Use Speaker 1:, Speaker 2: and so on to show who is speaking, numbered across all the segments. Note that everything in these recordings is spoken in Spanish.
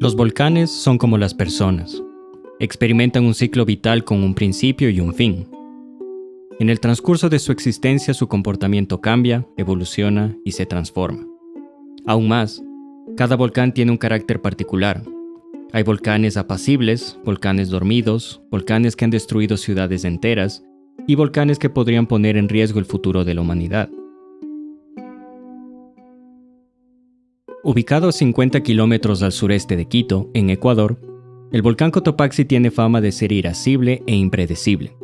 Speaker 1: Los volcanes son como las personas. Experimentan un ciclo vital con un principio y un fin. En el transcurso de su existencia su comportamiento cambia, evoluciona y se transforma. Aún más, cada volcán tiene un carácter particular. Hay volcanes apacibles, volcanes dormidos, volcanes que han destruido ciudades enteras y volcanes que podrían poner en riesgo el futuro de la humanidad. Ubicado a 50 kilómetros al sureste de Quito, en Ecuador, el volcán Cotopaxi tiene fama de ser irascible e impredecible.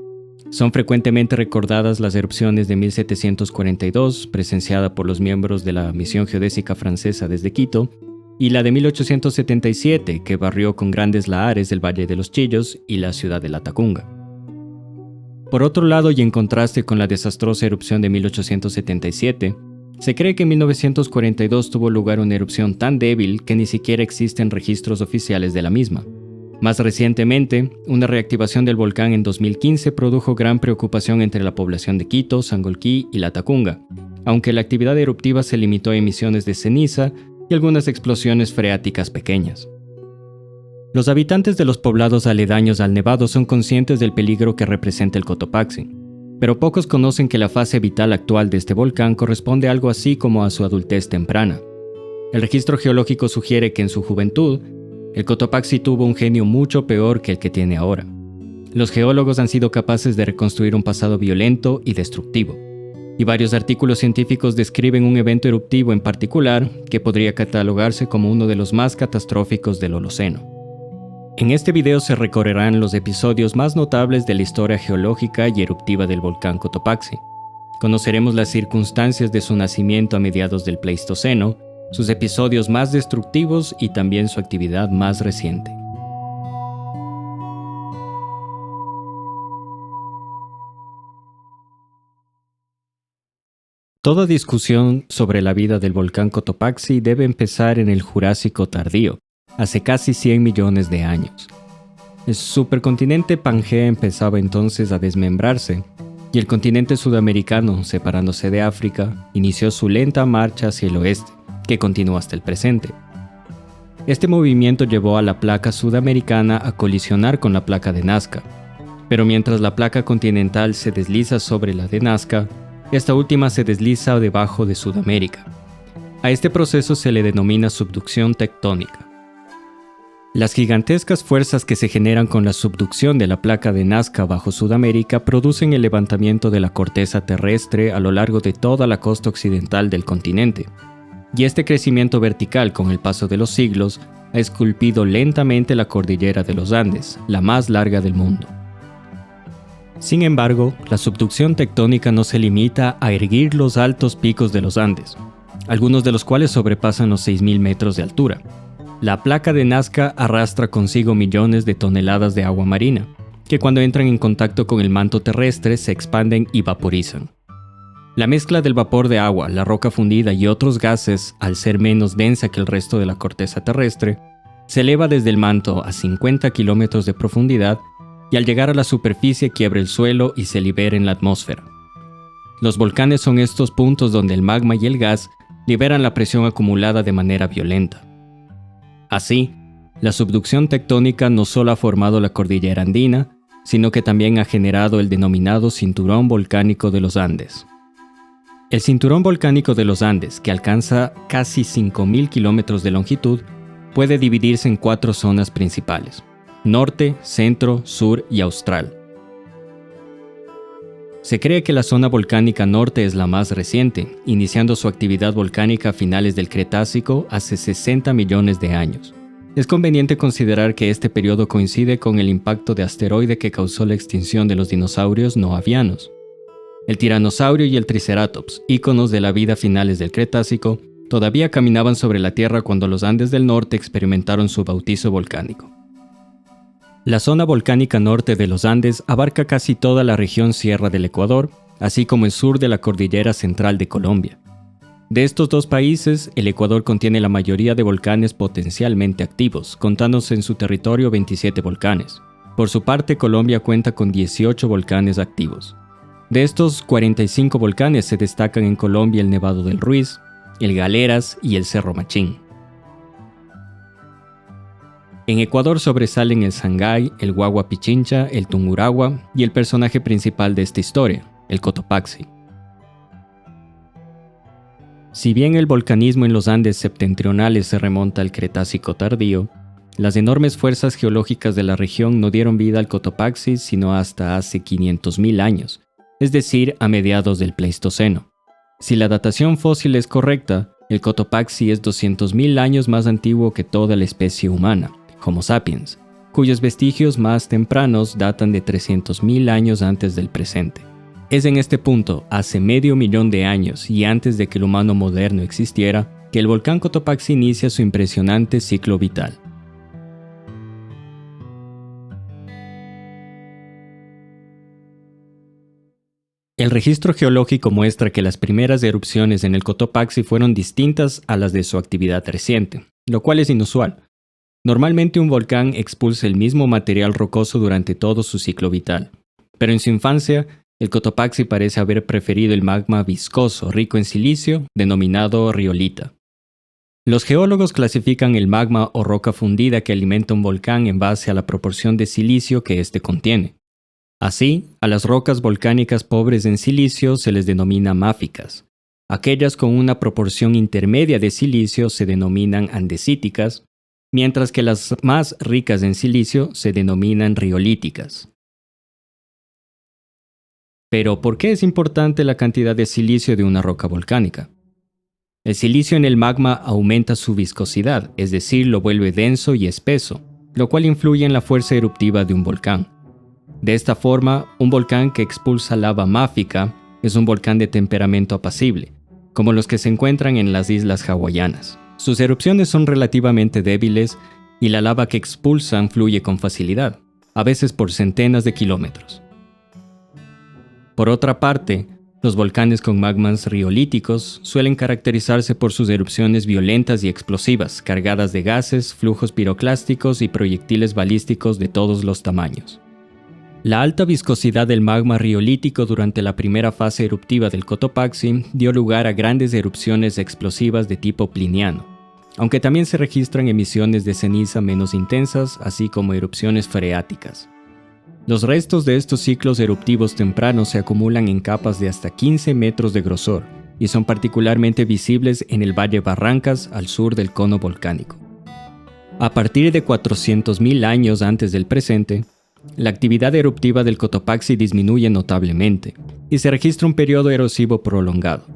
Speaker 1: Son frecuentemente recordadas las erupciones de 1742, presenciada por los miembros de la misión geodésica francesa desde Quito, y la de 1877, que barrió con grandes lahares el Valle de los Chillos y la ciudad de Latacunga. Por otro lado, y en contraste con la desastrosa erupción de 1877, se cree que en 1942 tuvo lugar una erupción tan débil que ni siquiera existen registros oficiales de la misma. Más recientemente, una reactivación del volcán en 2015 produjo gran preocupación entre la población de Quito, Sangolquí y Latacunga, aunque la actividad eruptiva se limitó a emisiones de ceniza y algunas explosiones freáticas pequeñas. Los habitantes de los poblados aledaños al nevado son conscientes del peligro que representa el Cotopaxi, pero pocos conocen que la fase vital actual de este volcán corresponde a algo así como a su adultez temprana. El registro geológico sugiere que en su juventud, el Cotopaxi tuvo un genio mucho peor que el que tiene ahora. Los geólogos han sido capaces de reconstruir un pasado violento y destructivo, y varios artículos científicos describen un evento eruptivo en particular que podría catalogarse como uno de los más catastróficos del Holoceno. En este video se recorrerán los episodios más notables de la historia geológica y eruptiva del volcán Cotopaxi. Conoceremos las circunstancias de su nacimiento a mediados del Pleistoceno, sus episodios más destructivos y también su actividad más reciente. Toda discusión sobre la vida del volcán Cotopaxi debe empezar en el Jurásico tardío, hace casi 100 millones de años. El supercontinente Pangea empezaba entonces a desmembrarse, y el continente sudamericano, separándose de África, inició su lenta marcha hacia el oeste, que continúa hasta el presente. Este movimiento llevó a la placa sudamericana a colisionar con la placa de Nazca, pero mientras la placa continental se desliza sobre la de Nazca, esta última se desliza debajo de Sudamérica. A este proceso se le denomina subducción tectónica. Las gigantescas fuerzas que se generan con la subducción de la placa de Nazca bajo Sudamérica producen el levantamiento de la corteza terrestre a lo largo de toda la costa occidental del continente. Y este crecimiento vertical con el paso de los siglos ha esculpido lentamente la cordillera de los Andes, la más larga del mundo. Sin embargo, la subducción tectónica no se limita a erguir los altos picos de los Andes, algunos de los cuales sobrepasan los 6.000 metros de altura. La placa de Nazca arrastra consigo millones de toneladas de agua marina, que cuando entran en contacto con el manto terrestre se expanden y vaporizan. La mezcla del vapor de agua, la roca fundida y otros gases, al ser menos densa que el resto de la corteza terrestre, se eleva desde el manto a 50 kilómetros de profundidad y al llegar a la superficie quiebra el suelo y se libera en la atmósfera. Los volcanes son estos puntos donde el magma y el gas liberan la presión acumulada de manera violenta. Así, la subducción tectónica no solo ha formado la cordillera andina, sino que también ha generado el denominado Cinturón Volcánico de los Andes. El Cinturón Volcánico de los Andes, que alcanza casi 5.000 kilómetros de longitud, puede dividirse en 4 zonas principales: norte, centro, sur y austral. Se cree que la zona volcánica norte es la más reciente, iniciando su actividad volcánica a finales del Cretácico hace 60 millones de años. Es conveniente considerar que este periodo coincide con el impacto de asteroide que causó la extinción de los dinosaurios no avianos. El tiranosaurio y el triceratops, íconos de la vida a finales del Cretácico, todavía caminaban sobre la Tierra cuando los Andes del norte experimentaron su bautizo volcánico. La zona volcánica norte de los Andes abarca casi toda la región Sierra del Ecuador, así como el sur de la cordillera central de Colombia. De estos dos países, el Ecuador contiene la mayoría de volcanes potencialmente activos, contándose en su territorio 27 volcanes. Por su parte, Colombia cuenta con 18 volcanes activos. De estos 45 volcanes se destacan en Colombia el Nevado del Ruiz, el Galeras y el Cerro Machín. En Ecuador sobresalen el Sangay, el Guagua Pichincha, el Tungurahua y el personaje principal de esta historia, el Cotopaxi. Si bien el volcanismo en los Andes septentrionales se remonta al Cretácico tardío, las enormes fuerzas geológicas de la región no dieron vida al Cotopaxi sino hasta hace 500.000 años, es decir, a mediados del Pleistoceno. Si la datación fósil es correcta, el Cotopaxi es 200.000 años más antiguo que toda la especie humana, Homo sapiens, cuyos vestigios más tempranos datan de 300.000 años antes del presente. Es en este punto, hace 500.000 de años y antes de que el humano moderno existiera, que el volcán Cotopaxi inicia su impresionante ciclo vital. El registro geológico muestra que las primeras erupciones en el Cotopaxi fueron distintas a las de su actividad reciente, lo cual es inusual. Normalmente un volcán expulsa el mismo material rocoso durante todo su ciclo vital, pero en su infancia, el Cotopaxi parece haber preferido el magma viscoso rico en silicio, denominado riolita. Los geólogos clasifican el magma o roca fundida que alimenta un volcán en base a la proporción de silicio que éste contiene. Así, a las rocas volcánicas pobres en silicio se les denomina máficas. Aquellas con una proporción intermedia de silicio se denominan andesíticas, mientras que las más ricas en silicio se denominan riolíticas. Pero, ¿por qué es importante la cantidad de silicio de una roca volcánica? El silicio en el magma aumenta su viscosidad, es decir, lo vuelve denso y espeso, lo cual influye en la fuerza eruptiva de un volcán. De esta forma, un volcán que expulsa lava máfica es un volcán de temperamento apacible, como los que se encuentran en las islas hawaianas. Sus erupciones son relativamente débiles y la lava que expulsan fluye con facilidad, a veces por centenas de kilómetros. Por otra parte, los volcanes con magmas riolíticos suelen caracterizarse por sus erupciones violentas y explosivas, cargadas de gases, flujos piroclásticos y proyectiles balísticos de todos los tamaños. La alta viscosidad del magma riolítico durante la primera fase eruptiva del Cotopaxi dio lugar a grandes erupciones explosivas de tipo pliniano, aunque también se registran emisiones de ceniza menos intensas, así como erupciones freáticas. Los restos de estos ciclos eruptivos tempranos se acumulan en capas de hasta 15 metros de grosor y son particularmente visibles en el Valle Barrancas al sur del cono volcánico. A partir de 400.000 años antes del presente, la actividad eruptiva del Cotopaxi disminuye notablemente y se registra un periodo erosivo prolongado.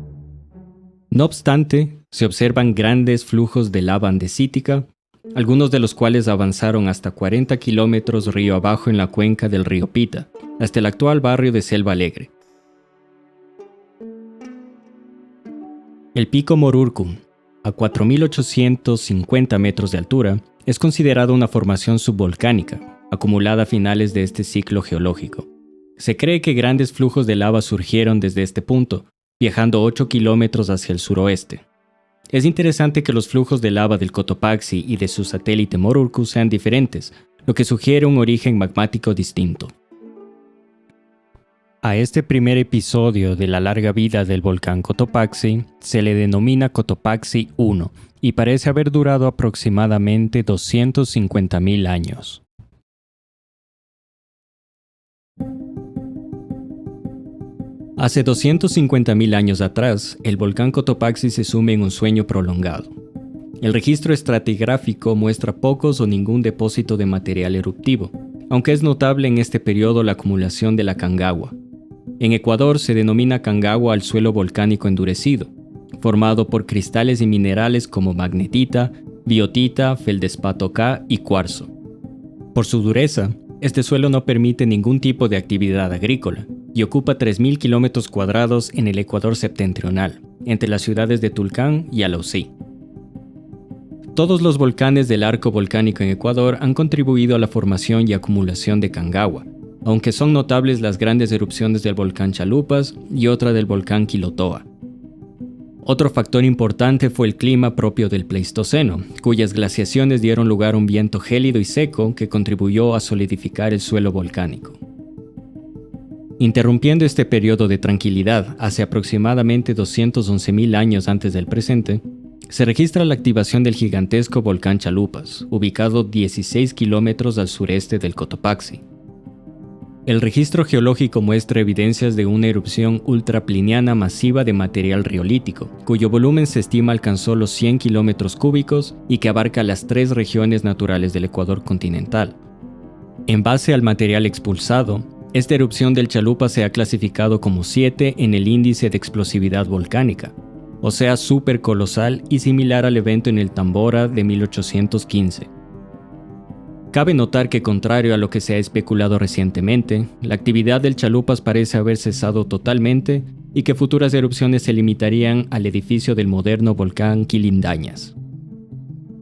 Speaker 1: No obstante, se observan grandes flujos de lava andesítica, algunos de los cuales avanzaron hasta 40 kilómetros río abajo en la cuenca del río Pita, hasta el actual barrio de Selva Alegre. El pico Morurkum, a 4.850 metros de altura, es considerado una formación subvolcánica, acumulada a finales de este ciclo geológico. Se cree que grandes flujos de lava surgieron desde este punto, viajando 8 kilómetros hacia el suroeste. Es interesante que los flujos de lava del Cotopaxi y de su satélite Morurku sean diferentes, lo que sugiere un origen magmático distinto. A este primer episodio de la larga vida del volcán Cotopaxi se le denomina Cotopaxi 1 y parece haber durado aproximadamente 250.000 años. Hace 250.000 años atrás, el volcán Cotopaxi se sume en un sueño prolongado. El registro estratigráfico muestra pocos o ningún depósito de material eruptivo, aunque es notable en este periodo la acumulación de la Cangagua. En Ecuador se denomina Cangagua al suelo volcánico endurecido, formado por cristales y minerales como magnetita, biotita, feldespato K y cuarzo. Por su dureza, este suelo no permite ningún tipo de actividad agrícola y ocupa 3.000 kilómetros cuadrados en el Ecuador septentrional, entre las ciudades de Tulcán y Alausí. Todos los volcanes del arco volcánico en Ecuador han contribuido a la formación y acumulación de Cangagua, aunque son notables las grandes erupciones del volcán Chalupas y otra del volcán Quilotoa. Otro factor importante fue el clima propio del Pleistoceno, cuyas glaciaciones dieron lugar a un viento gélido y seco que contribuyó a solidificar el suelo volcánico. Interrumpiendo este periodo de tranquilidad hace aproximadamente 211.000 años antes del presente, Se registra la activación del gigantesco volcán Chalupas, ubicado 16 kilómetros al sureste del Cotopaxi. El registro geológico muestra evidencias de una erupción ultrapliniana masiva de material riolítico, cuyo volumen se estima alcanzó los 100 kilómetros cúbicos y que abarca las 3 regiones naturales del Ecuador continental. En base al material expulsado, esta erupción del Chalupa se ha clasificado como 7 en el índice de explosividad volcánica, o sea, supercolosal y similar al evento en el Tambora de 1815. Cabe notar que, contrario a lo que se ha especulado recientemente, la actividad del Chalupas parece haber cesado totalmente y que futuras erupciones se limitarían al edificio del moderno volcán Quilindañas.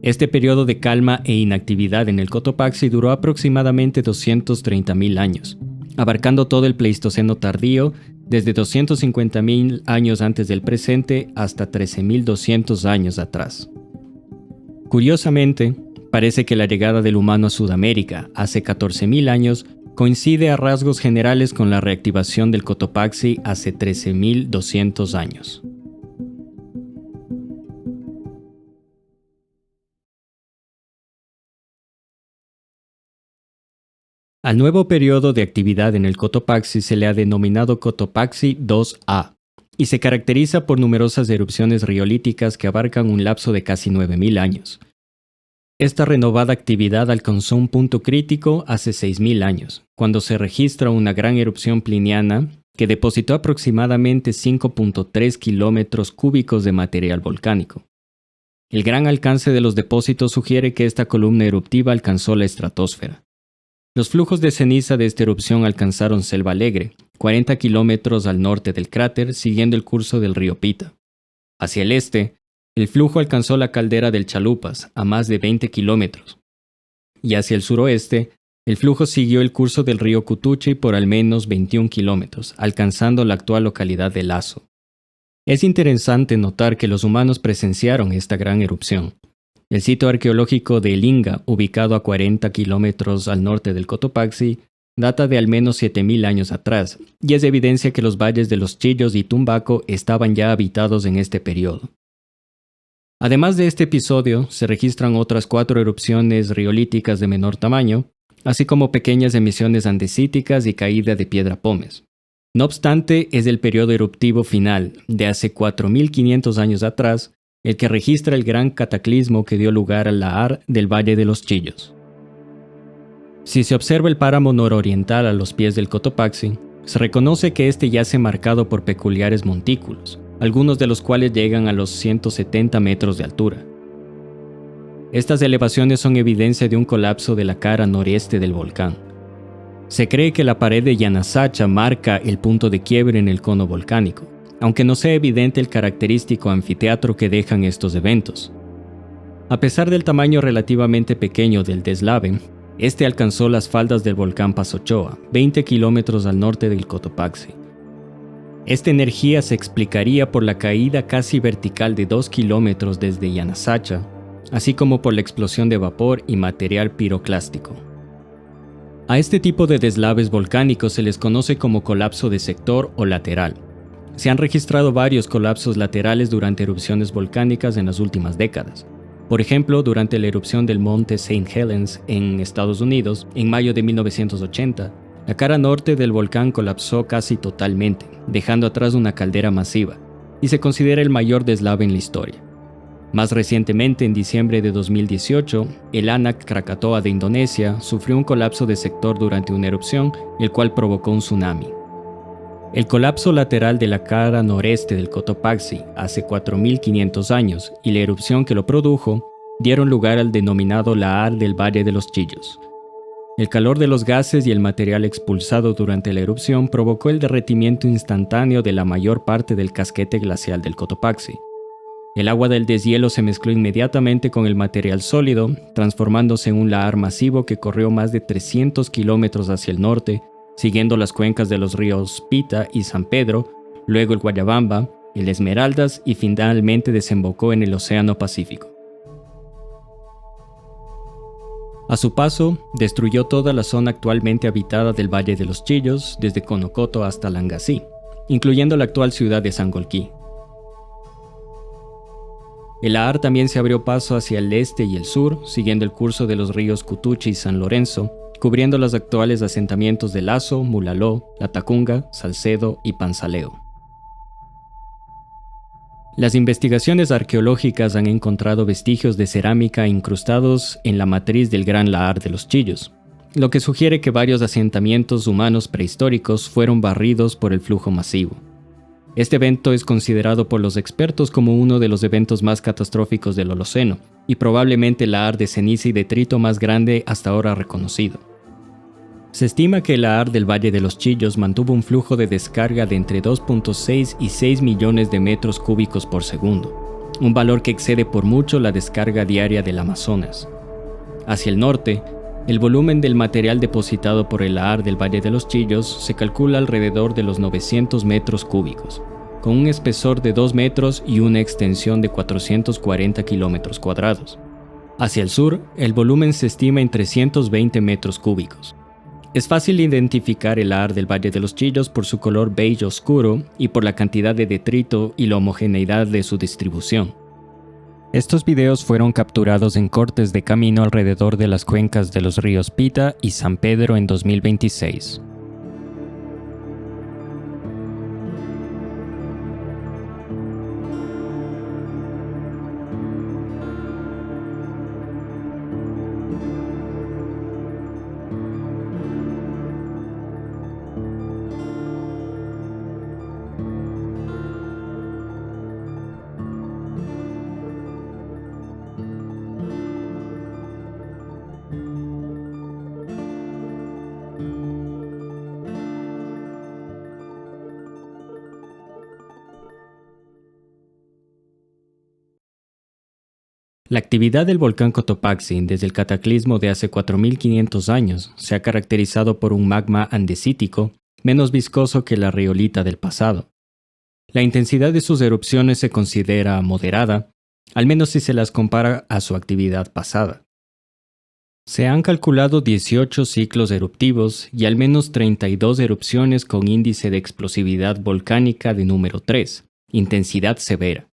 Speaker 1: Este periodo de calma e inactividad en el Cotopaxi duró aproximadamente 230.000 años, abarcando todo el Pleistoceno tardío, desde 250.000 años antes del presente hasta 13.200 años atrás. Curiosamente, parece que la llegada del humano a Sudamérica hace 14.000 años coincide a rasgos generales con la reactivación del Cotopaxi hace 13.200 años. Al nuevo periodo de actividad en el Cotopaxi se le ha denominado Cotopaxi 2A y se caracteriza por numerosas erupciones riolíticas que abarcan un lapso de casi 9.000 años. Esta renovada actividad alcanzó un punto crítico hace 6.000 años, cuando se registra una gran erupción pliniana que depositó aproximadamente 5.3 kilómetros cúbicos de material volcánico. El gran alcance de los depósitos sugiere que esta columna eruptiva alcanzó la estratosfera. Los flujos de ceniza de esta erupción alcanzaron Selva Alegre, 40 kilómetros al norte del cráter, siguiendo el curso del río Pita. Hacia el este, el flujo alcanzó la caldera del Chalupas, a más de 20 kilómetros. Y hacia el suroeste, el flujo siguió el curso del río Cutuchi por al menos 21 kilómetros, alcanzando la actual localidad de Lazo. Es interesante notar que los humanos presenciaron esta gran erupción. El sitio arqueológico de El Inga, ubicado a 40 kilómetros al norte del Cotopaxi, data de al menos 7.000 años atrás, y es evidencia que los valles de Los Chillos y Tumbaco estaban ya habitados en este periodo. Además de este episodio, se registran otras 4 erupciones riolíticas de menor tamaño, así como pequeñas emisiones andesíticas y caída de piedra pómez. No obstante, es el periodo eruptivo final, de hace 4.500 años atrás, el que registra el gran cataclismo que dio lugar al lahar del Valle de los Chillos. Si se observa el páramo nororiental a los pies del Cotopaxi, se reconoce que este yace marcado por peculiares montículos, algunos de los cuales llegan a los 170 metros de altura. Estas elevaciones son evidencia de un colapso de la cara noreste del volcán. Se cree que la pared de Yanasacha marca el punto de quiebre en el cono volcánico, aunque no sea evidente el característico anfiteatro que dejan estos eventos. A pesar del tamaño relativamente pequeño del deslave, este alcanzó las faldas del volcán Pasochoa, 20 kilómetros al norte del Cotopaxi. Esta energía se explicaría por la caída casi vertical de 2 kilómetros desde Yanasacha, así como por la explosión de vapor y material piroclástico. A este tipo de deslaves volcánicos se les conoce como colapso de sector o lateral. Se han registrado varios colapsos laterales durante erupciones volcánicas en las últimas décadas. Por ejemplo, durante la erupción del monte St. Helens en Estados Unidos, en mayo de 1980, la cara norte del volcán colapsó casi totalmente, dejando atrás una caldera masiva, y se considera el mayor deslave en la historia. Más recientemente, en diciembre de 2018, el Anak Krakatoa de Indonesia sufrió un colapso de sector durante una erupción, el cual provocó un tsunami. El colapso lateral de la cara noreste del Cotopaxi hace 4.500 años y la erupción que lo produjo dieron lugar al denominado lahar del Valle de los Chillos. El calor de los gases y el material expulsado durante la erupción provocó el derretimiento instantáneo de la mayor parte del casquete glacial del Cotopaxi. El agua del deshielo se mezcló inmediatamente con el material sólido, transformándose en un lahar masivo que corrió más de 300 kilómetros hacia el norte, siguiendo las cuencas de los ríos Pita y San Pedro, luego el Guayabamba, el Esmeraldas y finalmente desembocó en el Océano Pacífico. A su paso, destruyó toda la zona actualmente habitada del Valle de los Chillos, desde Conocoto hasta Langasí, incluyendo la actual ciudad de Sangolquí. El lahar también se abrió paso hacia el este y el sur, siguiendo el curso de los ríos Cutuchi y San Lorenzo, cubriendo los actuales asentamientos de Lazo, Mulaló, La Tacunga, Salcedo y Panzaleo. Las investigaciones arqueológicas han encontrado vestigios de cerámica incrustados en la matriz del Gran Lahar de los Chillos, lo que sugiere que varios asentamientos humanos prehistóricos fueron barridos por el flujo masivo. Este evento es considerado por los expertos como uno de los eventos más catastróficos del Holoceno, y probablemente el lahar de ceniza y detrito más grande hasta ahora reconocido. Se estima que el lahar del Valle de los Chillos mantuvo un flujo de descarga de entre 2.6 y 6 millones de metros cúbicos por segundo, un valor que excede por mucho la descarga diaria del Amazonas. Hacia el norte, el volumen del material depositado por el lahar del Valle de los Chillos se calcula alrededor de los 900 metros cúbicos, con un espesor de 2 metros y una extensión de 440 kilómetros cuadrados. Hacia el sur, el volumen se estima en 320 metros cúbicos. Es fácil identificar el lahar del Valle de los Chillos por su color beige oscuro y por la cantidad de detrito y la homogeneidad de su distribución. Estos videos fueron capturados en cortes de camino alrededor de las cuencas de los ríos Pita y San Pedro en 2026. La actividad del volcán Cotopaxi desde el cataclismo de hace 4.500 años se ha caracterizado por un magma andesítico menos viscoso que la riolita del pasado. La intensidad de sus erupciones se considera moderada, al menos si se las compara a su actividad pasada. Se han calculado 18 ciclos eruptivos y al menos 32 erupciones con índice de explosividad volcánica de número 3, intensidad severa.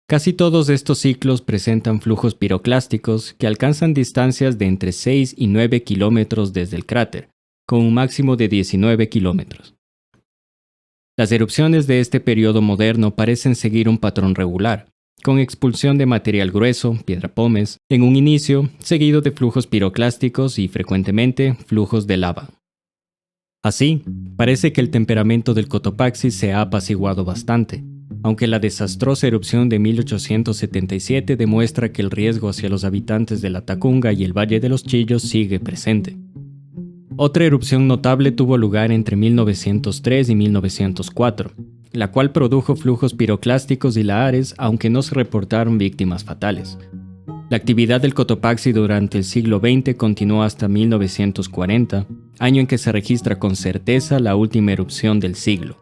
Speaker 1: Casi todos estos ciclos presentan flujos piroclásticos que alcanzan distancias de entre 6 y 9 kilómetros desde el cráter, con un máximo de 19 kilómetros. Las erupciones de este periodo moderno parecen seguir un patrón regular, con expulsión de material grueso, piedra pómez, en un inicio, seguido de flujos piroclásticos y frecuentemente flujos de lava. Así, parece que el temperamento del Cotopaxi se ha apaciguado bastante, aunque la desastrosa erupción de 1877 demuestra que el riesgo hacia los habitantes de La Tacunga y el Valle de los Chillos sigue presente. Otra erupción notable tuvo lugar entre 1903 y 1904, la cual produjo flujos piroclásticos y lahares, aunque no se reportaron víctimas fatales. La actividad del Cotopaxi durante el siglo XX continuó hasta 1940, año en que se registra con certeza la última erupción del siglo.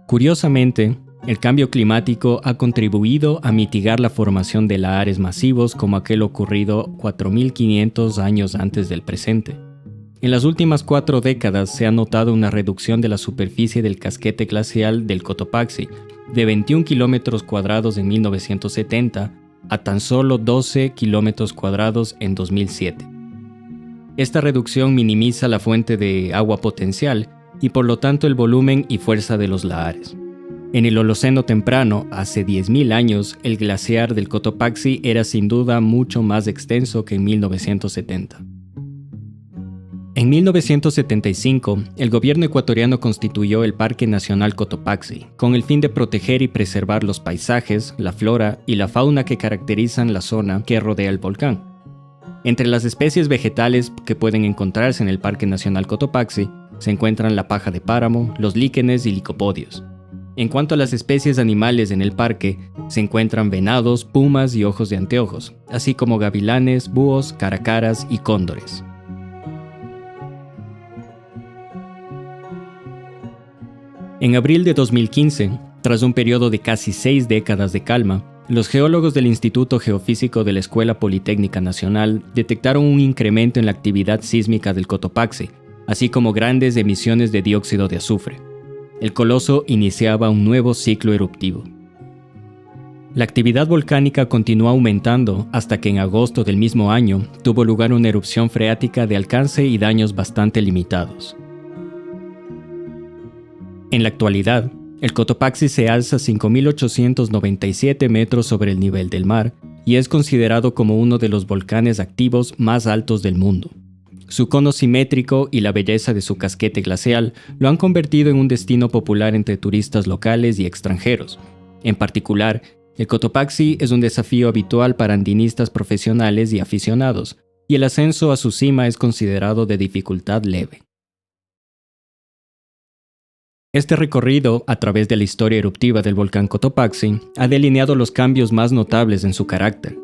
Speaker 1: Curiosamente, el cambio climático ha contribuido a mitigar la formación de lahares masivos como aquel ocurrido 4.500 años antes del presente. En las últimas 4 décadas se ha notado una reducción de la superficie del casquete glacial del Cotopaxi de 21 kilómetros cuadrados en 1970 a tan solo 12 kilómetros cuadrados en 2007. Esta reducción minimiza la fuente de agua potencial y por lo tanto el volumen y fuerza de los lahares. En el Holoceno temprano, hace 10.000 años, el glaciar del Cotopaxi era sin duda mucho más extenso que en 1970. En 1975, el gobierno ecuatoriano constituyó el Parque Nacional Cotopaxi, con el fin de proteger y preservar los paisajes, la flora y la fauna que caracterizan la zona que rodea el volcán. Entre las especies vegetales que pueden encontrarse en el Parque Nacional Cotopaxi, se encuentran la paja de páramo, los líquenes y licopodios. En cuanto a las especies animales en el parque, se encuentran venados, pumas y ojos de anteojos, así como gavilanes, búhos, caracaras y cóndores. En abril de 2015, tras un periodo de casi 6 décadas de calma, los geólogos del Instituto Geofísico de la Escuela Politécnica Nacional detectaron un incremento en la actividad sísmica del Cotopaxi, así como grandes emisiones de dióxido de azufre. El coloso iniciaba un nuevo ciclo eruptivo. La actividad volcánica continuó aumentando hasta que en agosto del mismo año tuvo lugar una erupción freática de alcance y daños bastante limitados. En la actualidad, el Cotopaxi se alza 5.897 metros sobre el nivel del mar y es considerado como uno de los volcanes activos más altos del mundo. Su cono simétrico y la belleza de su casquete glacial lo han convertido en un destino popular entre turistas locales y extranjeros. En particular, el Cotopaxi es un desafío habitual para andinistas profesionales y aficionados, y el ascenso a su cima es considerado de dificultad leve. Este recorrido, a través de la historia eruptiva del volcán Cotopaxi, ha delineado los cambios más notables en su carácter.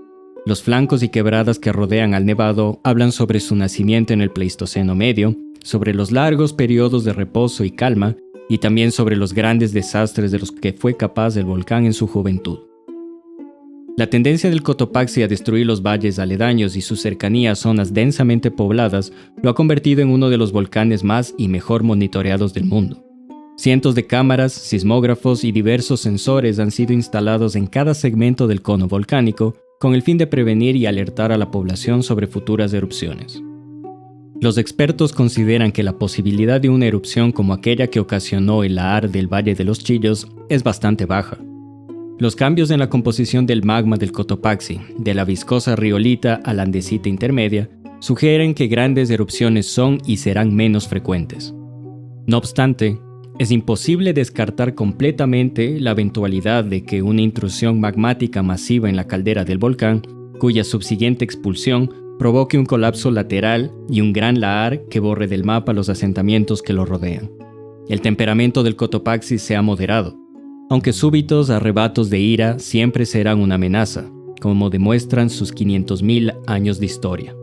Speaker 1: Los flancos y quebradas que rodean al nevado hablan sobre su nacimiento en el Pleistoceno medio, sobre los largos periodos de reposo y calma, y también sobre los grandes desastres de los que fue capaz el volcán en su juventud. La tendencia del Cotopaxi a destruir los valles aledaños y su cercanía a zonas densamente pobladas lo ha convertido en uno de los volcanes más y mejor monitoreados del mundo. Cientos de cámaras, sismógrafos y diversos sensores han sido instalados en cada segmento del cono volcánico con el fin de prevenir y alertar a la población sobre futuras erupciones. Los expertos consideran que la posibilidad de una erupción como aquella que ocasionó el lahar del Valle de los Chillos es bastante baja. Los cambios en la composición del magma del Cotopaxi, de la viscosa riolita a la andesita intermedia, sugieren que grandes erupciones son y serán menos frecuentes. No obstante, es imposible descartar completamente la eventualidad de que una intrusión magmática masiva en la caldera del volcán, cuya subsiguiente expulsión provoque un colapso lateral y un gran lahar que borre del mapa los asentamientos que lo rodean. El temperamento del Cotopaxi se ha moderado, aunque súbitos arrebatos de ira siempre serán una amenaza, como demuestran sus 500.000 años de historia.